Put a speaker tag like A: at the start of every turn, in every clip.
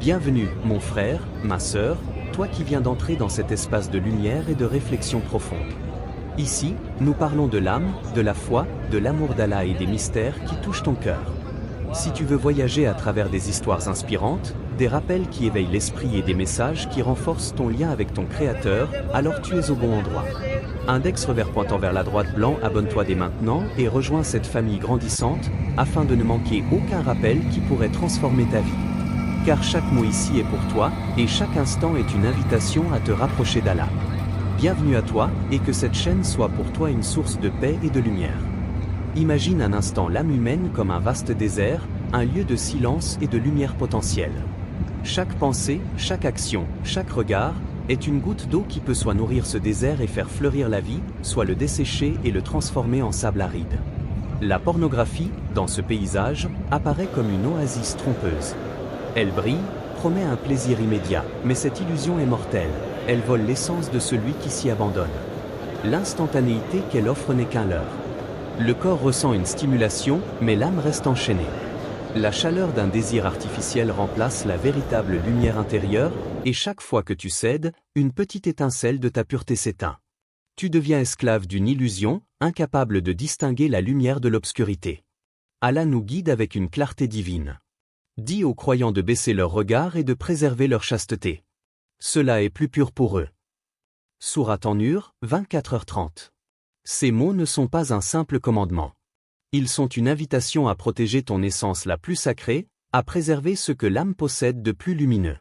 A: Bienvenue, mon frère, ma sœur, toi qui viens d'entrer dans cet espace de lumière et de réflexion profonde. Ici, nous parlons de l'âme, de la foi, de l'amour d'Allah et des mystères qui touchent ton cœur. Si tu veux voyager à travers des histoires inspirantes, des rappels qui éveillent l'esprit et des messages qui renforcent ton lien avec ton Créateur, alors tu es au bon endroit. Index revers pointant vers la droite blanc, abonne-toi dès maintenant et rejoins cette famille grandissante, afin de ne manquer aucun rappel qui pourrait transformer ta vie. Car chaque mot ici est pour toi, et chaque instant est une invitation à te rapprocher d'Allah. Bienvenue à toi, et que cette chaîne soit pour toi une source de paix et de lumière. Imagine un instant l'âme humaine comme un vaste désert, un lieu de silence et de lumière potentielle. Chaque pensée, chaque action, chaque regard, est une goutte d'eau qui peut soit nourrir ce désert et faire fleurir la vie, soit le dessécher et le transformer en sable aride. La pornographie, dans ce paysage, apparaît comme une oasis trompeuse. Elle brille, promet un plaisir immédiat, mais cette illusion est mortelle. Elle vole l'essence de celui qui s'y abandonne. L'instantanéité qu'elle offre n'est qu'un leurre. Le corps ressent une stimulation, mais l'âme reste enchaînée. La chaleur d'un désir artificiel remplace la véritable lumière intérieure, et chaque fois que tu cèdes, une petite étincelle de ta pureté s'éteint. Tu deviens esclave d'une illusion, incapable de distinguer la lumière de l'obscurité. Allah nous guide avec une clarté divine. Dis aux croyants de baisser leur regard et de préserver leur chasteté. Cela est plus pur pour eux. Sourate An-Nur, 24h30. Ces mots ne sont pas un simple commandement. Ils sont une invitation à protéger ton essence la plus sacrée, à préserver ce que l'âme possède de plus lumineux.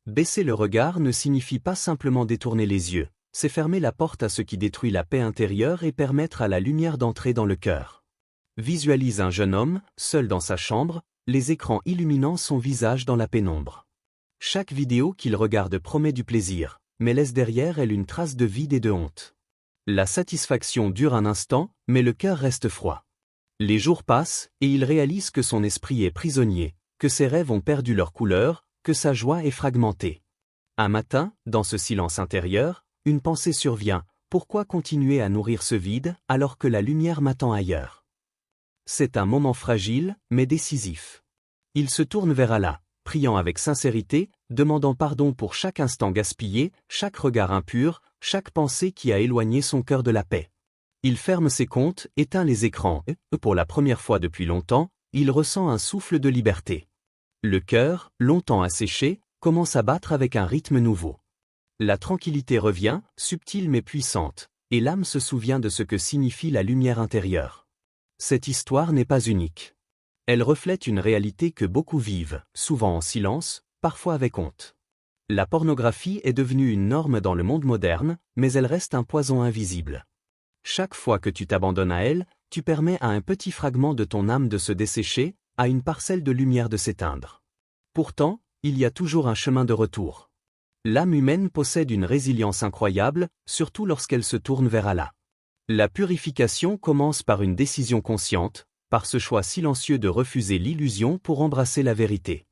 A: Baisser le regard ne signifie pas simplement détourner les yeux, c'est fermer la porte à ce qui détruit la paix intérieure et permettre à la lumière d'entrer dans le cœur. Visualise un jeune homme, seul dans sa chambre, les écrans illuminant son visage dans la pénombre. Chaque vidéo qu'il regarde promet du plaisir, mais laisse derrière elle une trace de vide et de honte. La satisfaction dure un instant, mais le cœur reste froid. Les jours passent, et il réalise que son esprit est prisonnier, que ses rêves ont perdu leur couleur, que sa joie est fragmentée. Un matin, dans ce silence intérieur, une pensée survient, pourquoi continuer à nourrir ce vide alors que la lumière m'attend ailleurs? C'est un moment fragile, mais décisif. Il se tourne vers Allah, priant avec sincérité, demandant pardon pour chaque instant gaspillé, chaque regard impur, chaque pensée qui a éloigné son cœur de la paix. Il ferme ses comptes, éteint les écrans, et, pour la première fois depuis longtemps, il ressent un souffle de liberté. Le cœur, longtemps asséché, commence à battre avec un rythme nouveau. La tranquillité revient, subtile mais puissante, et l'âme se souvient de ce que signifie la lumière intérieure. Cette histoire n'est pas unique. Elle reflète une réalité que beaucoup vivent, souvent en silence, parfois avec honte. La pornographie est devenue une norme dans le monde moderne, mais elle reste un poison invisible. Chaque fois que tu t'abandonnes à elle, tu permets à un petit fragment de ton âme de se dessécher, à une parcelle de lumière de s'éteindre. Pourtant, il y a toujours un chemin de retour. L'âme humaine possède une résilience incroyable, surtout lorsqu'elle se tourne vers Allah. La purification commence par une décision consciente, par ce choix silencieux de refuser l'illusion pour embrasser la vérité.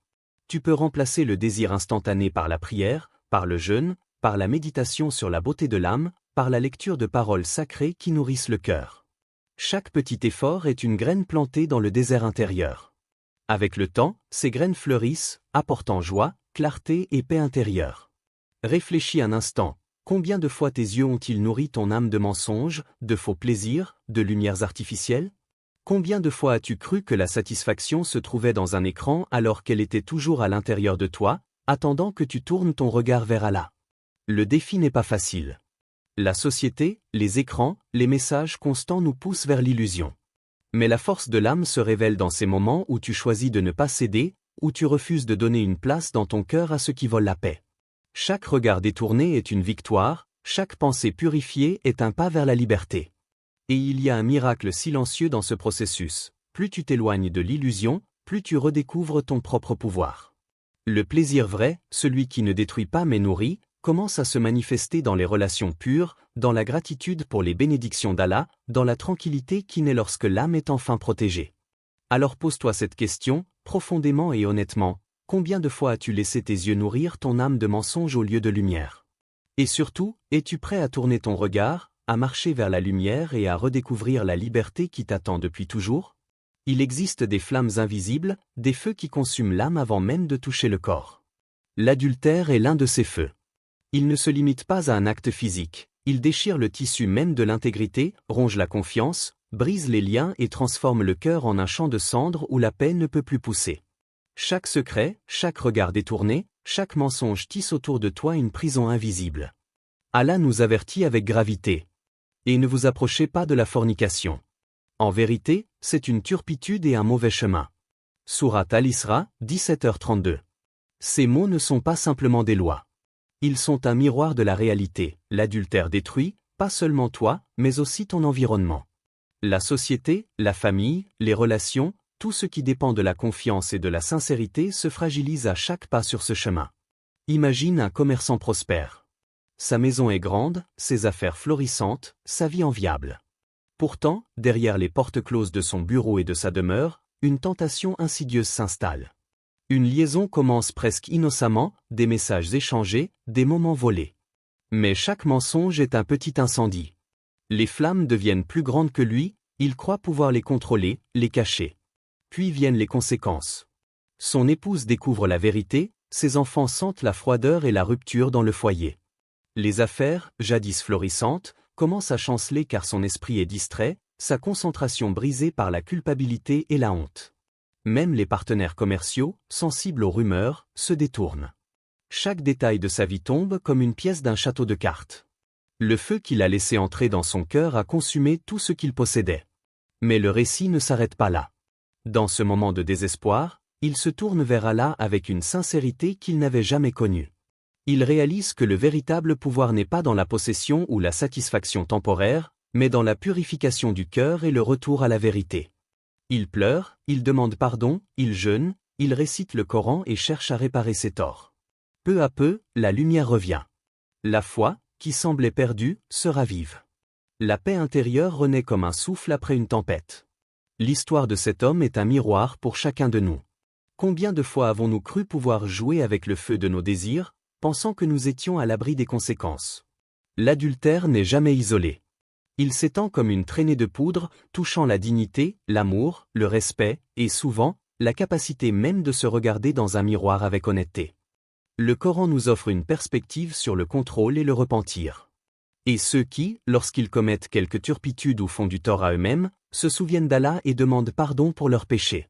A: Tu peux remplacer le désir instantané par la prière, par le jeûne, par la méditation sur la beauté de l'âme, par la lecture de paroles sacrées qui nourrissent le cœur. Chaque petit effort est une graine plantée dans le désert intérieur. Avec le temps, ces graines fleurissent, apportant joie, clarté et paix intérieure. Réfléchis un instant. Combien de fois tes yeux ont-ils nourri ton âme de mensonges, de faux plaisirs, de lumières artificielles? Combien de fois as-tu cru que la satisfaction se trouvait dans un écran alors qu'elle était toujours à l'intérieur de toi, attendant que tu tournes ton regard vers Allah? Le défi n'est pas facile. La société, les écrans, les messages constants nous poussent vers l'illusion. Mais la force de l'âme se révèle dans ces moments où tu choisis de ne pas céder, où tu refuses de donner une place dans ton cœur à ceux qui volent la paix. Chaque regard détourné est une victoire, chaque pensée purifiée est un pas vers la liberté. Et il y a un miracle silencieux dans ce processus. Plus tu t'éloignes de l'illusion, plus tu redécouvres ton propre pouvoir. Le plaisir vrai, celui qui ne détruit pas mais nourrit, commence à se manifester dans les relations pures, dans la gratitude pour les bénédictions d'Allah, dans la tranquillité qui naît lorsque l'âme est enfin protégée. Alors pose-toi cette question, profondément et honnêtement. Combien de fois as-tu laissé tes yeux nourrir ton âme de mensonges au lieu de lumière? Et surtout, es-tu prêt à tourner ton regard, à marcher vers la lumière et à redécouvrir la liberté qui t'attend depuis toujours? Il existe des flammes invisibles, des feux qui consument l'âme avant même de toucher le corps. L'adultère est l'un de ces feux. Il ne se limite pas à un acte physique, il déchire le tissu même de l'intégrité, ronge la confiance, brise les liens et transforme le cœur en un champ de cendres où la paix ne peut plus pousser. Chaque secret, chaque regard détourné, chaque mensonge tisse autour de toi une prison invisible. Allah nous avertit avec gravité. Et ne vous approchez pas de la fornication. En vérité, c'est une turpitude et un mauvais chemin. Sourate Al-Isra, 17h32. Ces mots ne sont pas simplement des lois. Ils sont un miroir de la réalité. L'adultère détruit, pas seulement toi, mais aussi ton environnement. La société, la famille, les relations, tout ce qui dépend de la confiance et de la sincérité se fragilise à chaque pas sur ce chemin. Imagine un commerçant prospère. Sa maison est grande, ses affaires florissantes, sa vie enviable. Pourtant, derrière les portes closes de son bureau et de sa demeure, une tentation insidieuse s'installe. Une liaison commence presque innocemment, des messages échangés, des moments volés. Mais chaque mensonge est un petit incendie. Les flammes deviennent plus grandes que lui, il croit pouvoir les contrôler, les cacher. Puis viennent les conséquences. Son épouse découvre la vérité, ses enfants sentent la froideur et la rupture dans le foyer. Les affaires, jadis florissantes, commencent à chanceler car son esprit est distrait, sa concentration brisée par la culpabilité et la honte. Même les partenaires commerciaux, sensibles aux rumeurs, se détournent. Chaque détail de sa vie tombe comme une pièce d'un château de cartes. Le feu qu'il a laissé entrer dans son cœur a consumé tout ce qu'il possédait. Mais le récit ne s'arrête pas là. Dans ce moment de désespoir, il se tourne vers Allah avec une sincérité qu'il n'avait jamais connue. Il réalise que le véritable pouvoir n'est pas dans la possession ou la satisfaction temporaire, mais dans la purification du cœur et le retour à la vérité. Il pleure, il demande pardon, il jeûne, il récite le Coran et cherche à réparer ses torts. Peu à peu, la lumière revient. La foi, qui semblait perdue, se ravive. La paix intérieure renaît comme un souffle après une tempête. L'histoire de cet homme est un miroir pour chacun de nous. Combien de fois avons-nous cru pouvoir jouer avec le feu de nos désirs, pensant que nous étions à l'abri des conséquences? L'adultère n'est jamais isolé. Il s'étend comme une traînée de poudre, touchant la dignité, l'amour, le respect, et souvent, la capacité même de se regarder dans un miroir avec honnêteté. Le Coran nous offre une perspective sur le contrôle et le repentir. Et ceux qui, lorsqu'ils commettent quelque turpitude ou font du tort à eux-mêmes, se souviennent d'Allah et demandent pardon pour leurs péchés.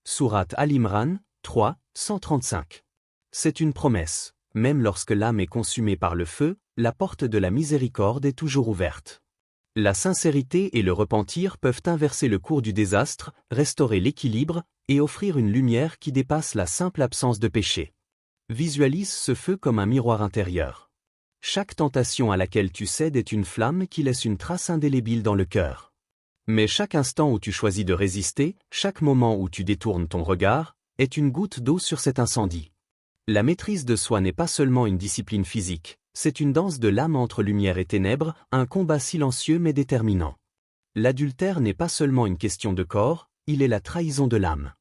A: Sourate Al-Imran, 3, 135. C'est une promesse. Même lorsque l'âme est consumée par le feu, la porte de la miséricorde est toujours ouverte. La sincérité et le repentir peuvent inverser le cours du désastre, restaurer l'équilibre, et offrir une lumière qui dépasse la simple absence de péché. Visualise ce feu comme un miroir intérieur. Chaque tentation à laquelle tu cèdes est une flamme qui laisse une trace indélébile dans le cœur. Mais chaque instant où tu choisis de résister, chaque moment où tu détournes ton regard, est une goutte d'eau sur cet incendie. La maîtrise de soi n'est pas seulement une discipline physique, c'est une danse de l'âme entre lumière et ténèbres, un combat silencieux mais déterminant. L'adultère n'est pas seulement une question de corps, il est la trahison de l'âme.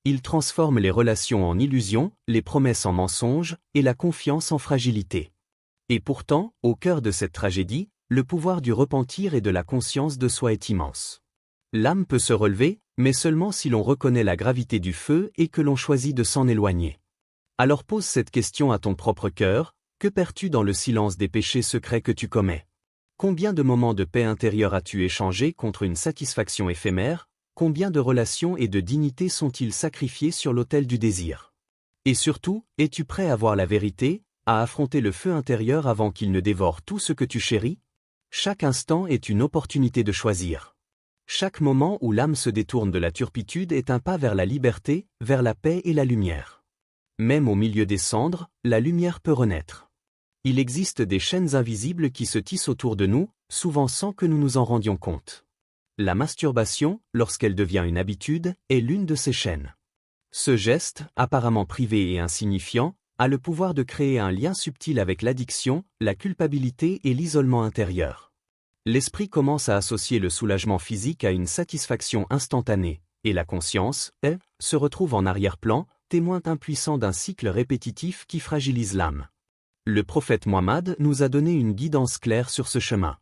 A: Il transforme les relations en illusions, les promesses en mensonges, et la confiance en fragilité. Et pourtant, au cœur de cette tragédie, le pouvoir du repentir et de la conscience de soi est immense. L'âme peut se relever, mais seulement si l'on reconnaît la gravité du feu et que l'on choisit de s'en éloigner. Alors pose cette question à ton propre cœur, que perds-tu dans le silence des péchés secrets que tu commets? Combien de moments de paix intérieure as-tu échangé contre une satisfaction éphémère? Combien de relations et de dignité sont-ils sacrifiés sur l'autel du désir? Et surtout, es-tu prêt à voir la vérité, à affronter le feu intérieur avant qu'il ne dévore tout ce que tu chéris? Chaque instant est une opportunité de choisir. Chaque moment où l'âme se détourne de la turpitude est un pas vers la liberté, vers la paix et la lumière. Même au milieu des cendres, la lumière peut renaître. Il existe des chaînes invisibles qui se tissent autour de nous, souvent sans que nous nous en rendions compte. La masturbation, lorsqu'elle devient une habitude, est l'une de ces chaînes. Ce geste, apparemment privé et insignifiant, a le pouvoir de créer un lien subtil avec l'addiction, la culpabilité et l'isolement intérieur. L'esprit commence à associer le soulagement physique à une satisfaction instantanée, et la conscience, elle, se retrouve en arrière-plan, témoin impuissant d'un cycle répétitif qui fragilise l'âme. Le prophète Mohammed nous a donné une guidance claire sur ce chemin.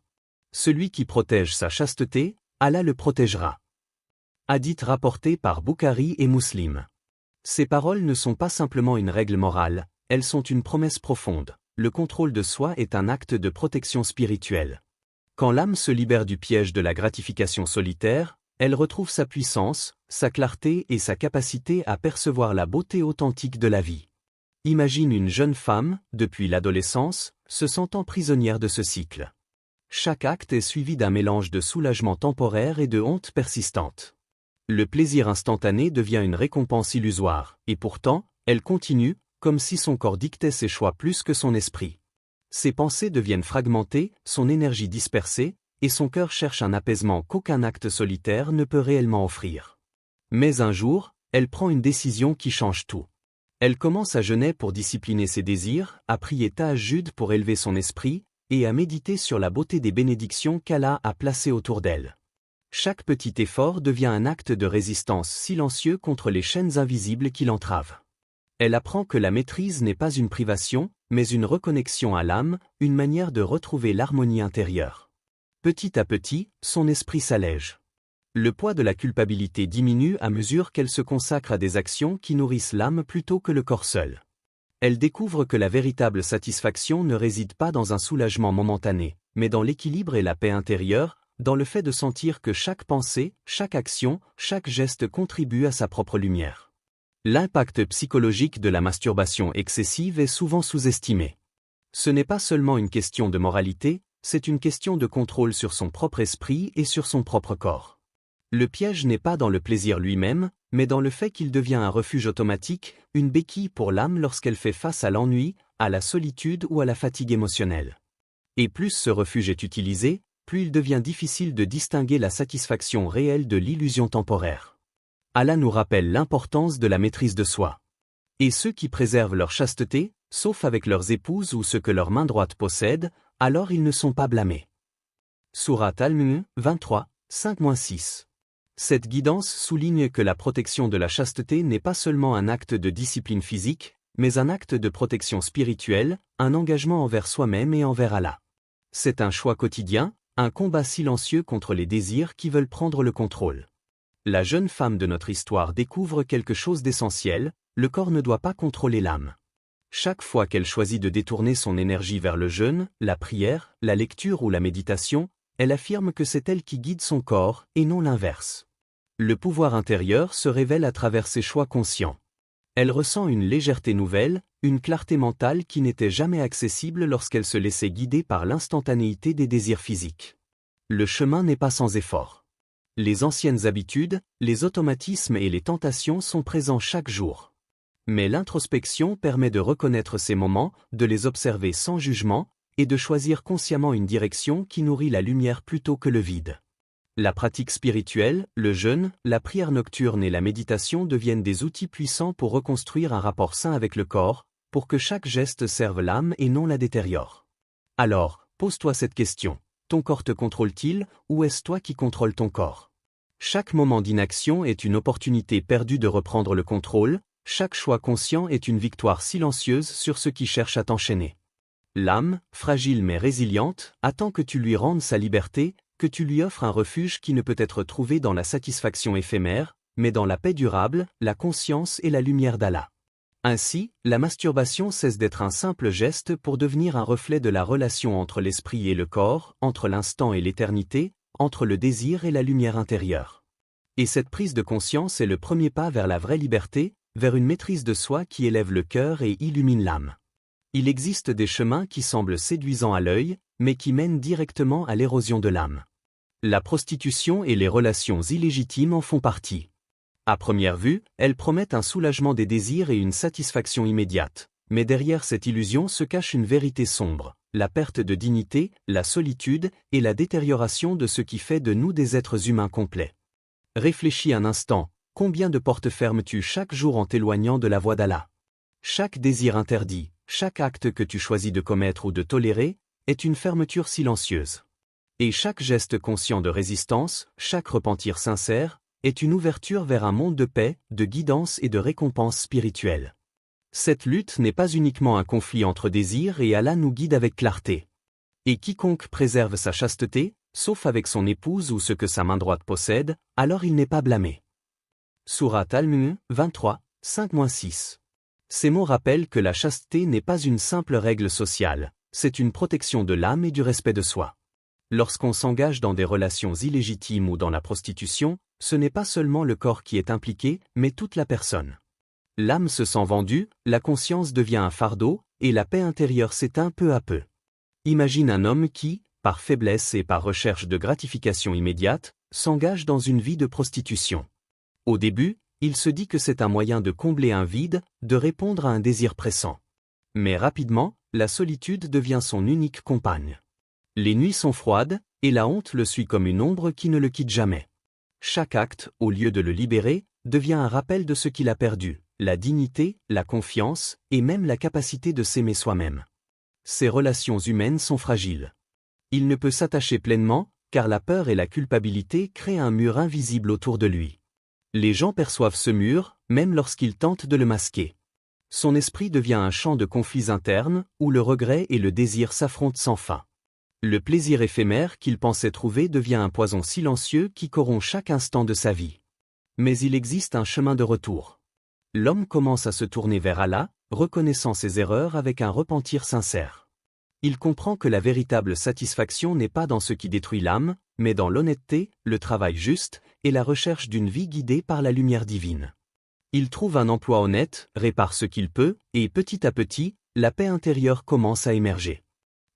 A: Celui qui protège sa chasteté, Allah le protégera. Hadith rapporté par Bukhari et Muslim. Ces paroles ne sont pas simplement une règle morale, elles sont une promesse profonde. Le contrôle de soi est un acte de protection spirituelle. Quand l'âme se libère du piège de la gratification solitaire, elle retrouve sa puissance, sa clarté et sa capacité à percevoir la beauté authentique de la vie. Imagine une jeune femme, depuis l'adolescence, se sentant prisonnière de ce cycle. Chaque acte est suivi d'un mélange de soulagement temporaire et de honte persistante. Le plaisir instantané devient une récompense illusoire, et pourtant, elle continue, comme si son corps dictait ses choix plus que son esprit. Ses pensées deviennent fragmentées, son énergie dispersée, et son cœur cherche un apaisement qu'aucun acte solitaire ne peut réellement offrir. Mais un jour, elle prend une décision qui change tout. Elle commence à jeûner pour discipliner ses désirs, à prier Tahajjud pour élever son esprit, et à méditer sur la beauté des bénédictions qu'Allah a placées autour d'elle. Chaque petit effort devient un acte de résistance silencieux contre les chaînes invisibles qui l'entravent. Elle apprend que la maîtrise n'est pas une privation, mais une reconnexion à l'âme, une manière de retrouver l'harmonie intérieure. Petit à petit, son esprit s'allège. Le poids de la culpabilité diminue à mesure qu'elle se consacre à des actions qui nourrissent l'âme plutôt que le corps seul. Elle découvre que la véritable satisfaction ne réside pas dans un soulagement momentané, mais dans l'équilibre et la paix intérieure, dans le fait de sentir que chaque pensée, chaque action, chaque geste contribue à sa propre lumière. L'impact psychologique de la masturbation excessive est souvent sous-estimé. Ce n'est pas seulement une question de moralité, c'est une question de contrôle sur son propre esprit et sur son propre corps. Le piège n'est pas dans le plaisir lui-même, mais dans le fait qu'il devient un refuge automatique, une béquille pour l'âme lorsqu'elle fait face à l'ennui, à la solitude ou à la fatigue émotionnelle. Et plus ce refuge est utilisé, plus il devient difficile de distinguer la satisfaction réelle de l'illusion temporaire. Allah nous rappelle l'importance de la maîtrise de soi. Et ceux qui préservent leur chasteté, sauf avec leurs épouses ou ce que leur main droite possède, alors ils ne sont pas blâmés. Sourate Al-Mulk 23, 5-6. Cette guidance souligne que la protection de la chasteté n'est pas seulement un acte de discipline physique, mais un acte de protection spirituelle, un engagement envers soi-même et envers Allah. C'est un choix quotidien, un combat silencieux contre les désirs qui veulent prendre le contrôle. La jeune femme de notre histoire découvre quelque chose d'essentiel, le corps ne doit pas contrôler l'âme. Chaque fois qu'elle choisit de détourner son énergie vers le jeûne, la prière, la lecture ou la méditation, elle affirme que c'est elle qui guide son corps, et non l'inverse. Le pouvoir intérieur se révèle à travers ses choix conscients. Elle ressent une légèreté nouvelle, une clarté mentale qui n'était jamais accessible lorsqu'elle se laissait guider par l'instantanéité des désirs physiques. Le chemin n'est pas sans effort. Les anciennes habitudes, les automatismes et les tentations sont présents chaque jour. Mais l'introspection permet de reconnaître ces moments, de les observer sans jugement, et de choisir consciemment une direction qui nourrit la lumière plutôt que le vide. La pratique spirituelle, le jeûne, la prière nocturne et la méditation deviennent des outils puissants pour reconstruire un rapport sain avec le corps, pour que chaque geste serve l'âme et non la détériore. Alors, pose-toi cette question. Ton corps te contrôle-t-il, ou est-ce toi qui contrôles ton corps? Chaque moment d'inaction est une opportunité perdue de reprendre le contrôle, chaque choix conscient est une victoire silencieuse sur ceux qui cherchent à t'enchaîner. L'âme, fragile mais résiliente, attend que tu lui rendes sa liberté, que tu lui offres un refuge qui ne peut être trouvé dans la satisfaction éphémère, mais dans la paix durable, la conscience et la lumière d'Allah. Ainsi, la masturbation cesse d'être un simple geste pour devenir un reflet de la relation entre l'esprit et le corps, entre l'instant et l'éternité, entre le désir et la lumière intérieure. Et cette prise de conscience est le premier pas vers la vraie liberté, vers une maîtrise de soi qui élève le cœur et illumine l'âme. Il existe des chemins qui semblent séduisants à l'œil, mais qui mènent directement à l'érosion de l'âme. La prostitution et les relations illégitimes en font partie. À première vue, elles promettent un soulagement des désirs et une satisfaction immédiate. Mais derrière cette illusion se cache une vérité sombre, la perte de dignité, la solitude et la détérioration de ce qui fait de nous des êtres humains complets. Réfléchis un instant, combien de portes fermes-tu chaque jour en t'éloignant de la voie d'Allah? Chaque désir interdit, chaque acte que tu choisis de commettre ou de tolérer, est une fermeture silencieuse. Et chaque geste conscient de résistance, chaque repentir sincère, est une ouverture vers un monde de paix, de guidance et de récompense spirituelle. Cette lutte n'est pas uniquement un conflit entre désirs et Allah nous guide avec clarté. Et quiconque préserve sa chasteté, sauf avec son épouse ou ce que sa main droite possède, alors il n'est pas blâmé. Sourate Al-Mulk 23, 5-6. Ces mots rappellent que la chasteté n'est pas une simple règle sociale, c'est une protection de l'âme et du respect de soi. Lorsqu'on s'engage dans des relations illégitimes ou dans la prostitution, ce n'est pas seulement le corps qui est impliqué, mais toute la personne. L'âme se sent vendue, la conscience devient un fardeau, et la paix intérieure s'éteint peu à peu. Imagine un homme qui, par faiblesse et par recherche de gratification immédiate, s'engage dans une vie de prostitution. Au début, il se dit que c'est un moyen de combler un vide, de répondre à un désir pressant. Mais rapidement, la solitude devient son unique compagne. Les nuits sont froides, et la honte le suit comme une ombre qui ne le quitte jamais. Chaque acte, au lieu de le libérer, devient un rappel de ce qu'il a perdu, la dignité, la confiance, et même la capacité de s'aimer soi-même. Ses relations humaines sont fragiles. Il ne peut s'attacher pleinement, car la peur et la culpabilité créent un mur invisible autour de lui. Les gens perçoivent ce mur, même lorsqu'ils tentent de le masquer. Son esprit devient un champ de conflits internes, où le regret et le désir s'affrontent sans fin. Le plaisir éphémère qu'il pensait trouver devient un poison silencieux qui corrompt chaque instant de sa vie. Mais il existe un chemin de retour. L'homme commence à se tourner vers Allah, reconnaissant ses erreurs avec un repentir sincère. Il comprend que la véritable satisfaction n'est pas dans ce qui détruit l'âme, mais dans l'honnêteté, le travail juste, et la recherche d'une vie guidée par la lumière divine. Il trouve un emploi honnête, répare ce qu'il peut, et petit à petit, la paix intérieure commence à émerger.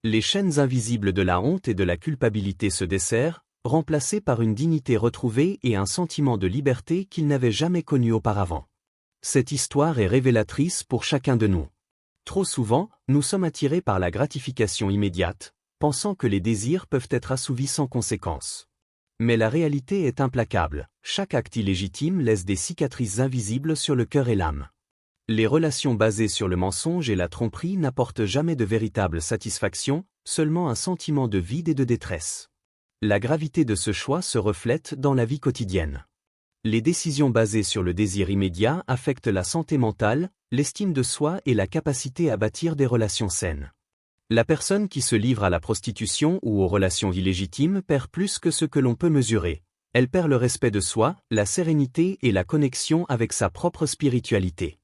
A: Les chaînes invisibles de la honte et de la culpabilité se desserrent, remplacées par une dignité retrouvée et un sentiment de liberté qu'il n'avait jamais connu auparavant. Cette histoire est révélatrice pour chacun de nous. Trop souvent, nous sommes attirés par la gratification immédiate, pensant que les désirs peuvent être assouvis sans conséquence. Mais la réalité est implacable, chaque acte illégitime laisse des cicatrices invisibles sur le cœur et l'âme. Les relations basées sur le mensonge et la tromperie n'apportent jamais de véritable satisfaction, seulement un sentiment de vide et de détresse. La gravité de ce choix se reflète dans la vie quotidienne. Les décisions basées sur le désir immédiat affectent la santé mentale, l'estime de soi et la capacité à bâtir des relations saines. La personne qui se livre à la prostitution ou aux relations illégitimes perd plus que ce que l'on peut mesurer. Elle perd le respect de soi, la sérénité et la connexion avec sa propre spiritualité.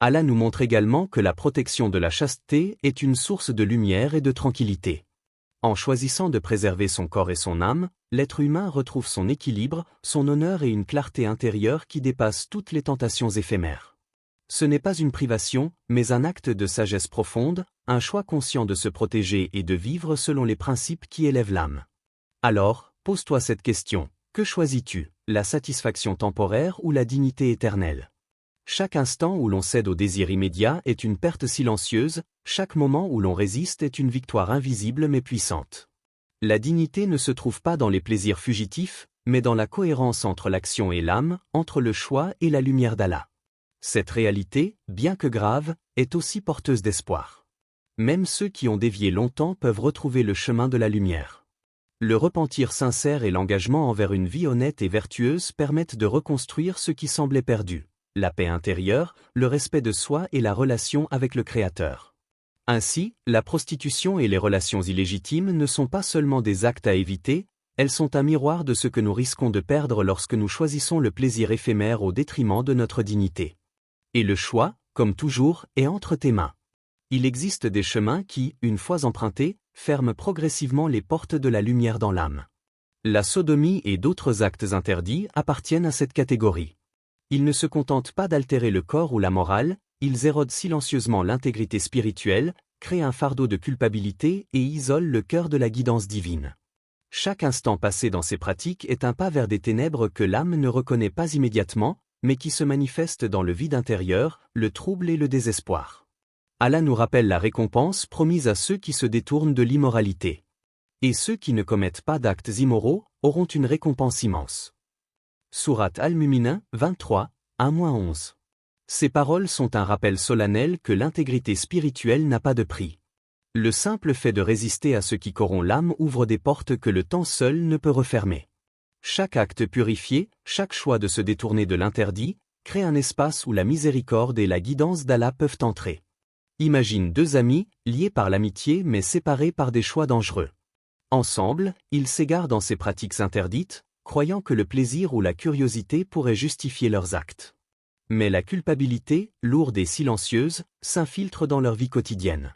A: Allah nous montre également que la protection de la chasteté est une source de lumière et de tranquillité. En choisissant de préserver son corps et son âme, l'être humain retrouve son équilibre, son honneur et une clarté intérieure qui dépasse toutes les tentations éphémères. Ce n'est pas une privation, mais un acte de sagesse profonde, un choix conscient de se protéger et de vivre selon les principes qui élèvent l'âme. Alors, pose-toi cette question, que choisis-tu, la satisfaction temporaire ou la dignité éternelle ? Chaque instant où l'on cède au désir immédiat est une perte silencieuse, chaque moment où l'on résiste est une victoire invisible mais puissante. La dignité ne se trouve pas dans les plaisirs fugitifs, mais dans la cohérence entre l'action et l'âme, entre le choix et la lumière d'Allah. Cette réalité, bien que grave, est aussi porteuse d'espoir. Même ceux qui ont dévié longtemps peuvent retrouver le chemin de la lumière. Le repentir sincère et l'engagement envers une vie honnête et vertueuse permettent de reconstruire ce qui semblait perdu. La paix intérieure, le respect de soi et la relation avec le Créateur. Ainsi, la prostitution et les relations illégitimes ne sont pas seulement des actes à éviter, elles sont un miroir de ce que nous risquons de perdre lorsque nous choisissons le plaisir éphémère au détriment de notre dignité. Et le choix, comme toujours, est entre tes mains. Il existe des chemins qui, une fois empruntés, ferment progressivement les portes de la lumière dans l'âme. La sodomie et d'autres actes interdits appartiennent à cette catégorie. Ils ne se contentent pas d'altérer le corps ou la morale, ils érodent silencieusement l'intégrité spirituelle, créent un fardeau de culpabilité et isolent le cœur de la guidance divine. Chaque instant passé dans ces pratiques est un pas vers des ténèbres que l'âme ne reconnaît pas immédiatement, mais qui se manifestent dans le vide intérieur, le trouble et le désespoir. Allah nous rappelle la récompense promise à ceux qui se détournent de l'immoralité. Et ceux qui ne commettent pas d'actes immoraux auront une récompense immense. Sourate Al-Mu'minun 23, 1-11. Ces paroles sont un rappel solennel que l'intégrité spirituelle n'a pas de prix. Le simple fait de résister à ce qui corrompt l'âme ouvre des portes que le temps seul ne peut refermer. Chaque acte purifié, chaque choix de se détourner de l'interdit, crée un espace où la miséricorde et la guidance d'Allah peuvent entrer. Imagine deux amis, liés par l'amitié mais séparés par des choix dangereux. Ensemble, ils s'égarent dans ces pratiques interdites, croyant que le plaisir ou la curiosité pourraient justifier leurs actes. Mais la culpabilité, lourde et silencieuse, s'infiltre dans leur vie quotidienne.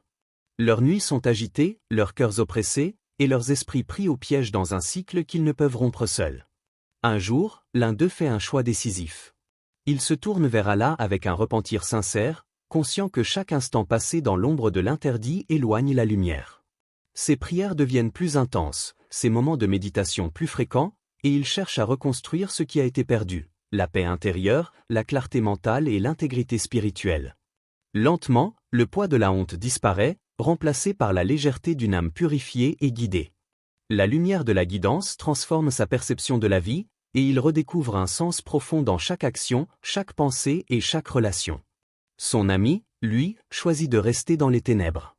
A: Leurs nuits sont agitées, leurs cœurs oppressés, et leurs esprits pris au piège dans un cycle qu'ils ne peuvent rompre seuls. Un jour, l'un d'eux fait un choix décisif. Il se tourne vers Allah avec un repentir sincère, conscient que chaque instant passé dans l'ombre de l'interdit éloigne la lumière. Ses prières deviennent plus intenses, ses moments de méditation plus fréquents, et il cherche à reconstruire ce qui a été perdu, la paix intérieure, la clarté mentale et l'intégrité spirituelle. Lentement, le poids de la honte disparaît, remplacé par la légèreté d'une âme purifiée et guidée. La lumière de la guidance transforme sa perception de la vie, et il redécouvre un sens profond dans chaque action, chaque pensée et chaque relation. Son ami, lui, choisit de rester dans les ténèbres.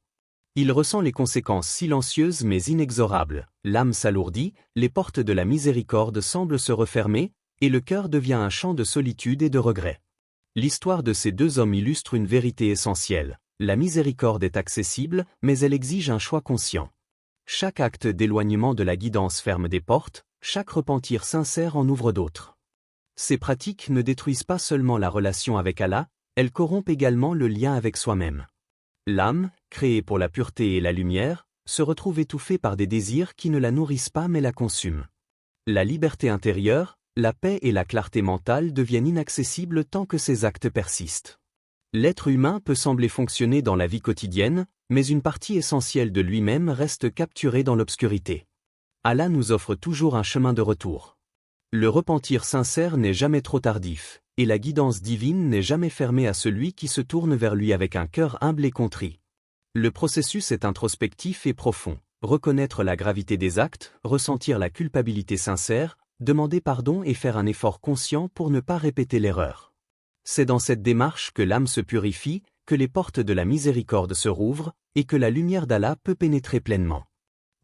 A: Il ressent les conséquences silencieuses mais inexorables, l'âme s'alourdit, les portes de la miséricorde semblent se refermer, et le cœur devient un champ de solitude et de regret. L'histoire de ces deux hommes illustre une vérité essentielle. La miséricorde est accessible, mais elle exige un choix conscient. Chaque acte d'éloignement de la guidance ferme des portes, chaque repentir sincère en ouvre d'autres. Ces pratiques ne détruisent pas seulement la relation avec Allah, elles corrompent également le lien avec soi-même. L'âme, créée pour la pureté et la lumière, se retrouve étouffée par des désirs qui ne la nourrissent pas mais la consument. La liberté intérieure, la paix et la clarté mentale deviennent inaccessibles tant que ces actes persistent. L'être humain peut sembler fonctionner dans la vie quotidienne, mais une partie essentielle de lui-même reste capturée dans l'obscurité. Allah nous offre toujours un chemin de retour. Le repentir sincère n'est jamais trop tardif, et la guidance divine n'est jamais fermée à celui qui se tourne vers lui avec un cœur humble et contrit. Le processus est introspectif et profond. Reconnaître la gravité des actes, ressentir la culpabilité sincère, demander pardon et faire un effort conscient pour ne pas répéter l'erreur. C'est dans cette démarche que l'âme se purifie, que les portes de la miséricorde se rouvrent, et que la lumière d'Allah peut pénétrer pleinement.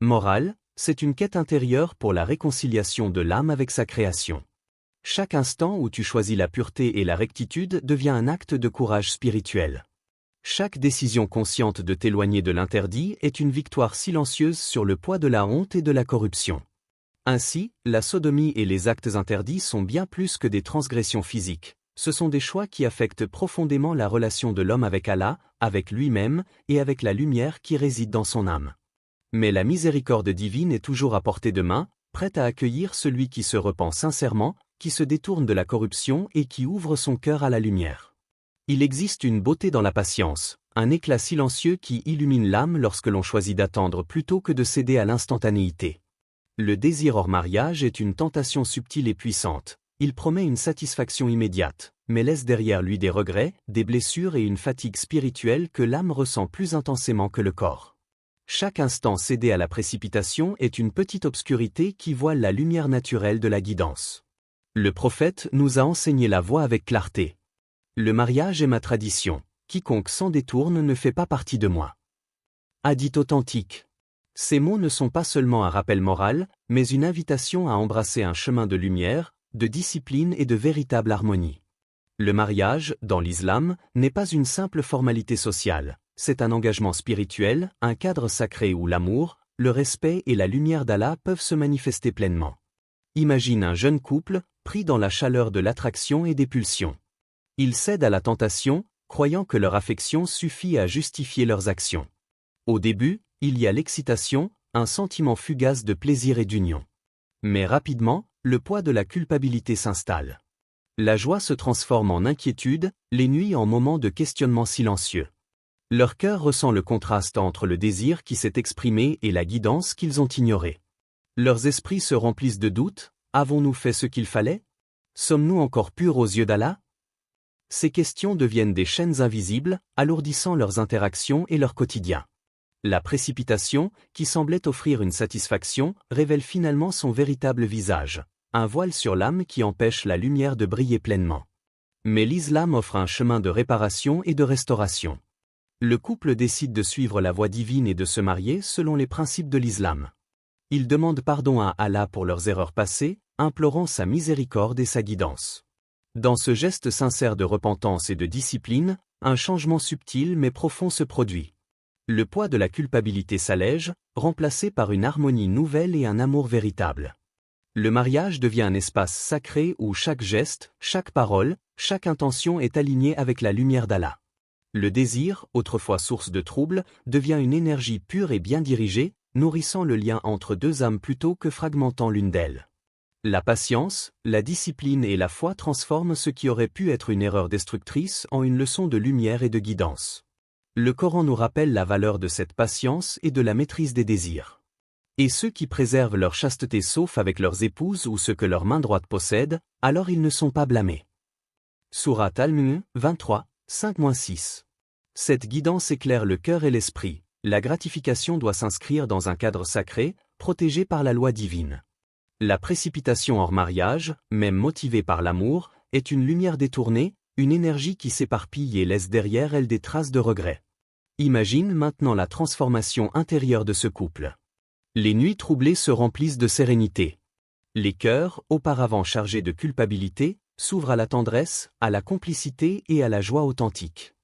A: Morale, c'est une quête intérieure pour la réconciliation de l'âme avec sa création. Chaque instant où tu choisis la pureté et la rectitude devient un acte de courage spirituel. Chaque décision consciente de t'éloigner de l'interdit est une victoire silencieuse sur le poids de la honte et de la corruption. Ainsi, la sodomie et les actes interdits sont bien plus que des transgressions physiques. Ce sont des choix qui affectent profondément la relation de l'homme avec Allah, avec lui-même, et avec la lumière qui réside dans son âme. Mais la miséricorde divine est toujours à portée de main, prête à accueillir celui qui se repent sincèrement, qui se détourne de la corruption et qui ouvre son cœur à la lumière. Il existe une beauté dans la patience, un éclat silencieux qui illumine l'âme lorsque l'on choisit d'attendre plutôt que de céder à l'instantanéité. Le désir hors mariage est une tentation subtile et puissante. Il promet une satisfaction immédiate, mais laisse derrière lui des regrets, des blessures et une fatigue spirituelle que l'âme ressent plus intensément que le corps. Chaque instant cédé à la précipitation est une petite obscurité qui voile la lumière naturelle de la guidance. Le prophète nous a enseigné la voie avec clarté. Le mariage est ma tradition, quiconque s'en détourne ne fait pas partie de moi. Hadith authentique. Ces mots ne sont pas seulement un rappel moral, mais une invitation à embrasser un chemin de lumière, de discipline et de véritable harmonie. Le mariage, dans l'islam, n'est pas une simple formalité sociale, c'est un engagement spirituel, un cadre sacré où l'amour, le respect et la lumière d'Allah peuvent se manifester pleinement. Imagine un jeune couple, pris dans la chaleur de l'attraction et des pulsions. Ils cèdent à la tentation, croyant que leur affection suffit à justifier leurs actions. Au début, il y a l'excitation, un sentiment fugace de plaisir et d'union. Mais rapidement, le poids de la culpabilité s'installe. La joie se transforme en inquiétude, les nuits en moments de questionnement silencieux. Leur cœur ressent le contraste entre le désir qui s'est exprimé et la guidance qu'ils ont ignorée. Leurs esprits se remplissent de doutes, avons-nous fait ce qu'il fallait? Sommes-nous encore purs aux yeux d'Allah? Ces questions deviennent des chaînes invisibles, alourdissant leurs interactions et leur quotidien. La précipitation, qui semblait offrir une satisfaction, révèle finalement son véritable visage, un voile sur l'âme qui empêche la lumière de briller pleinement. Mais l'islam offre un chemin de réparation et de restauration. Le couple décide de suivre la voie divine et de se marier selon les principes de l'islam. Ils demandent pardon à Allah pour leurs erreurs passées, implorant sa miséricorde et sa guidance. Dans ce geste sincère de repentance et de discipline, un changement subtil mais profond se produit. Le poids de la culpabilité s'allège, remplacé par une harmonie nouvelle et un amour véritable. Le mariage devient un espace sacré où chaque geste, chaque parole, chaque intention est alignée avec la lumière d'Allah. Le désir, autrefois source de trouble, devient une énergie pure et bien dirigée, nourrissant le lien entre deux âmes plutôt que fragmentant l'une d'elles. La patience, la discipline et la foi transforment ce qui aurait pu être une erreur destructrice en une leçon de lumière et de guidance. Le Coran nous rappelle la valeur de cette patience et de la maîtrise des désirs. Et ceux qui préservent leur chasteté sauf avec leurs épouses ou ce que leur main droite possède, alors ils ne sont pas blâmés. Sourate Al-Mulk 23, 5-6. Cette guidance éclaire le cœur et l'esprit. La gratification doit s'inscrire dans un cadre sacré, protégé par la loi divine. La précipitation hors mariage, même motivée par l'amour, est une lumière détournée, une énergie qui s'éparpille et laisse derrière elle des traces de regret. Imagine maintenant la transformation intérieure de ce couple. Les nuits troublées se remplissent de sérénité. Les cœurs, auparavant chargés de culpabilité, s'ouvrent à la tendresse, à la complicité et à la joie authentique.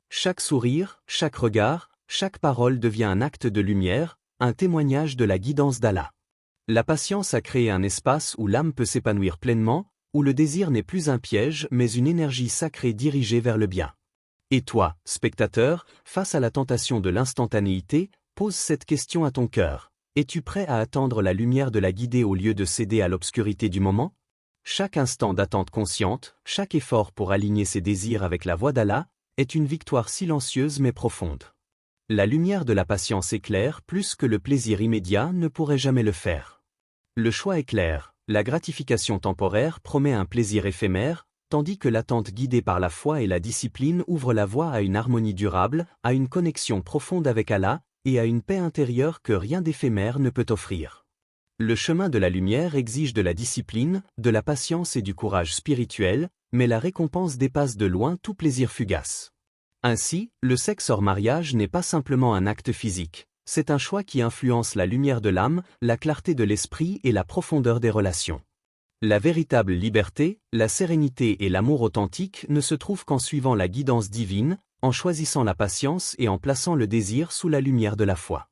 A: Chaque sourire, chaque regard, chaque parole devient un acte de lumière, un témoignage de la guidance d'Allah. La patience a créé un espace où l'âme peut s'épanouir pleinement, où le désir n'est plus un piège mais une énergie sacrée dirigée vers le bien. Et toi, spectateur, face à la tentation de l'instantanéité, pose cette question à ton cœur. Es-tu prêt à attendre la lumière de la guider au lieu de céder à l'obscurité du moment? Chaque instant d'attente consciente, chaque effort pour aligner ses désirs avec la voie d'Allah, est une victoire silencieuse mais profonde. La lumière de la patience éclaire plus que le plaisir immédiat ne pourrait jamais le faire. Le choix est clair, la gratification temporaire promet un plaisir éphémère, tandis que l'attente guidée par la foi et la discipline ouvre la voie à une harmonie durable, à une connexion profonde avec Allah, et à une paix intérieure que rien d'éphémère ne peut offrir. Le chemin de la lumière exige de la discipline, de la patience et du courage spirituel, mais la récompense dépasse de loin tout plaisir fugace. Ainsi, le sexe hors mariage n'est pas simplement un acte physique, c'est un choix qui influence la lumière de l'âme, la clarté de l'esprit et la profondeur des relations. La véritable liberté, la sérénité et l'amour authentique ne se trouvent qu'en suivant la guidance divine, en choisissant la patience et en plaçant le désir sous la lumière de la foi.